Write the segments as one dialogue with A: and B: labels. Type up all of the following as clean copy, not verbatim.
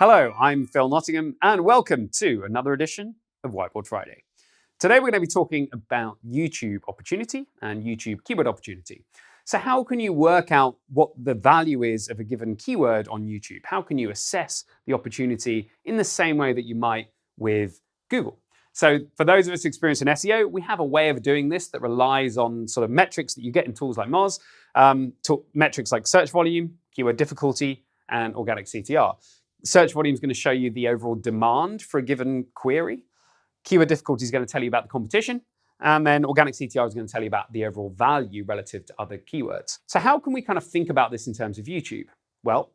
A: Hello, I'm Phil Nottingham, and welcome to another edition of Whiteboard Friday. Today we're going to be talking about YouTube opportunity and YouTube keyword opportunity. So how can you work out what the value is of a given keyword on YouTube? How can you assess the opportunity in the same way that you might with Google? So for those of us experienced in SEO, we have a way of doing this that relies on sort of metrics that you get in tools like Moz, metrics like search volume, keyword difficulty, and organic CTR. Search volume is going to show you the overall demand for a given query. Keyword difficulty is going to tell you about the competition. And then organic CTR is going to tell you about the overall value relative to other keywords. So how can we kind of think about this in terms of YouTube? Well,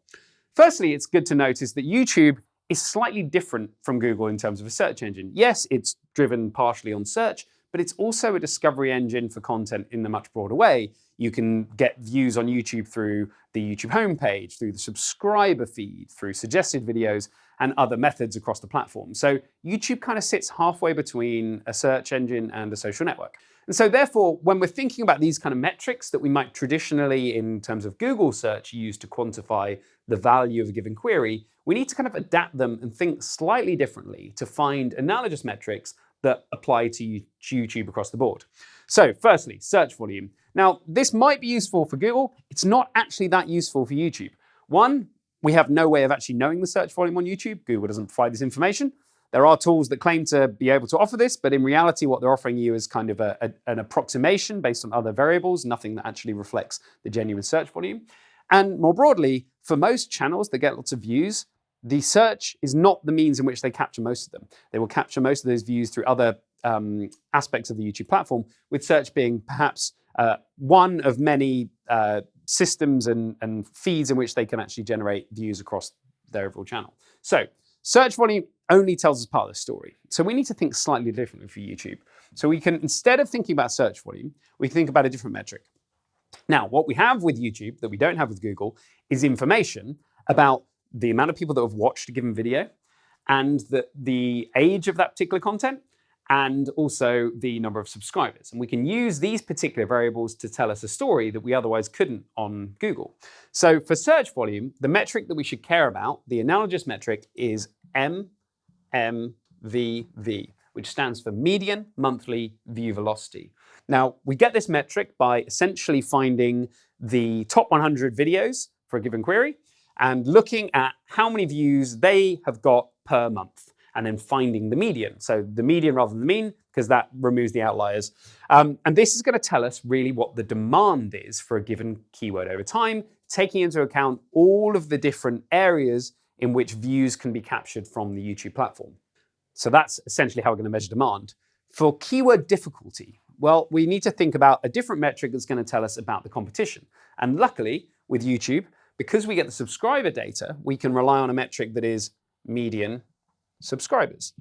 A: firstly, it's good to notice that YouTube is slightly different from Google in terms of a search engine. Yes, it's driven partially on search, but it's also a discovery engine for content in a much broader way. You can get views on YouTube through the YouTube homepage, through the subscriber feed, through suggested videos, and other methods across the platform. So YouTube kind of sits halfway between a search engine and a social network. And so therefore, when we're thinking about these kind of metrics that we might traditionally, in terms of Google search, use to quantify the value of a given query, we need to kind of adapt them and think slightly differently to find analogous metrics that apply to YouTube across the board. So firstly, search volume. Now, this might be useful for Google. It's not actually that useful for YouTube. One, we have no way of actually knowing the search volume on YouTube. Google doesn't provide this information. There are tools that claim to be able to offer this, but in reality, what they're offering you is kind of an approximation based on other variables, nothing that actually reflects the genuine search volume. And more broadly, for most channels that get lots of views, the search is not the means in which they capture most of them. They will capture most of those views through other aspects of the YouTube platform, with search being perhaps one of many systems and feeds in which they can actually generate views across their overall channel. So search volume only tells us part of the story. So we need to think slightly differently for YouTube. So we can, instead of thinking about search volume, we think about a different metric. Now, what we have with YouTube that we don't have with Google is information about the amount of people that have watched a given video and the age of that particular content, and also the number of subscribers. And we can use these particular variables to tell us a story that we otherwise couldn't on Google. So for search volume, the metric that we should care about, the analogous metric, is MMVV, which stands for median monthly view velocity. Now, we get this metric by essentially finding the top 100 videos for a given query and looking at how many views they have got per month, and then finding the median. So the median rather than the mean, because that removes the outliers. And this is going to tell us really what the demand is for a given keyword over time, taking into account all of the different areas in which views can be captured from the YouTube platform. So that's essentially how we're going to measure demand. For keyword difficulty, well, we need to think about a different metric that's going to tell us about the competition. And luckily, with YouTube, because we get the subscriber data, we can rely on a metric that is median subscribers.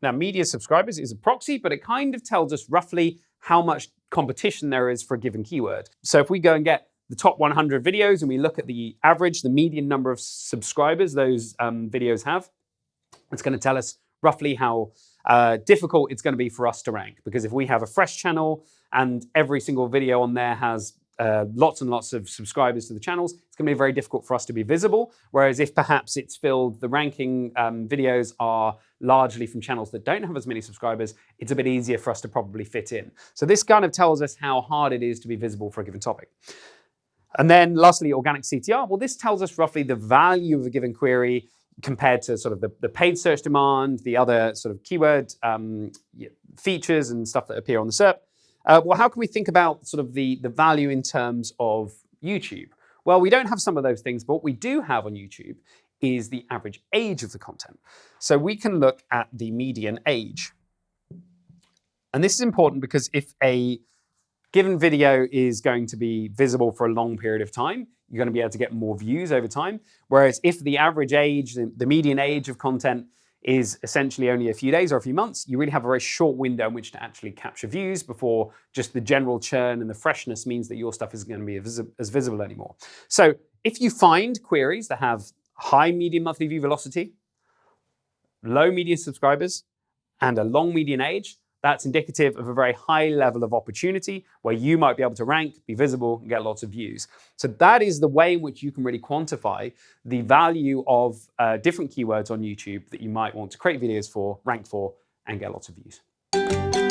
A: Now, median subscribers is a proxy, but it kind of tells us roughly how much competition there is for a given keyword. So if we go and get the top 100 videos and we look at the average, the median number of subscribers those videos have, it's going to tell us roughly how difficult it's going to be for us to rank. Because if we have a fresh channel and every single video on there has lots and lots of subscribers to the channels, it's going to be very difficult for us to be visible. Whereas if perhaps it's filled, the ranking videos are largely from channels that don't have as many subscribers, it's a bit easier for us to probably fit in. So this kind of tells us how hard it is to be visible for a given topic. And then lastly, organic CTR. Well, this tells us roughly the value of a given query compared to sort of the paid search demand, the other sort of keyword features and stuff that appear on the SERP. Well, how can we think about sort of the value in terms of YouTube? Well, we don't have some of those things, but what we do have on YouTube is the average age of the content. So we can look at the median age. And this is important because if a given video is going to be visible for a long period of time, you're going to be able to get more views over time. Whereas if the average age, the median age of content is essentially only a few days or a few months, you really have a very short window in which to actually capture views before just the general churn and the freshness means that your stuff isn't going to be as visible anymore. So if you find queries that have high median monthly view velocity, low median subscribers, and a long median age, that's indicative of a very high level of opportunity where you might be able to rank, be visible, and get lots of views. So that is the way in which you can really quantify the value of different keywords on YouTube that you might want to create videos for, rank for, and get lots of views.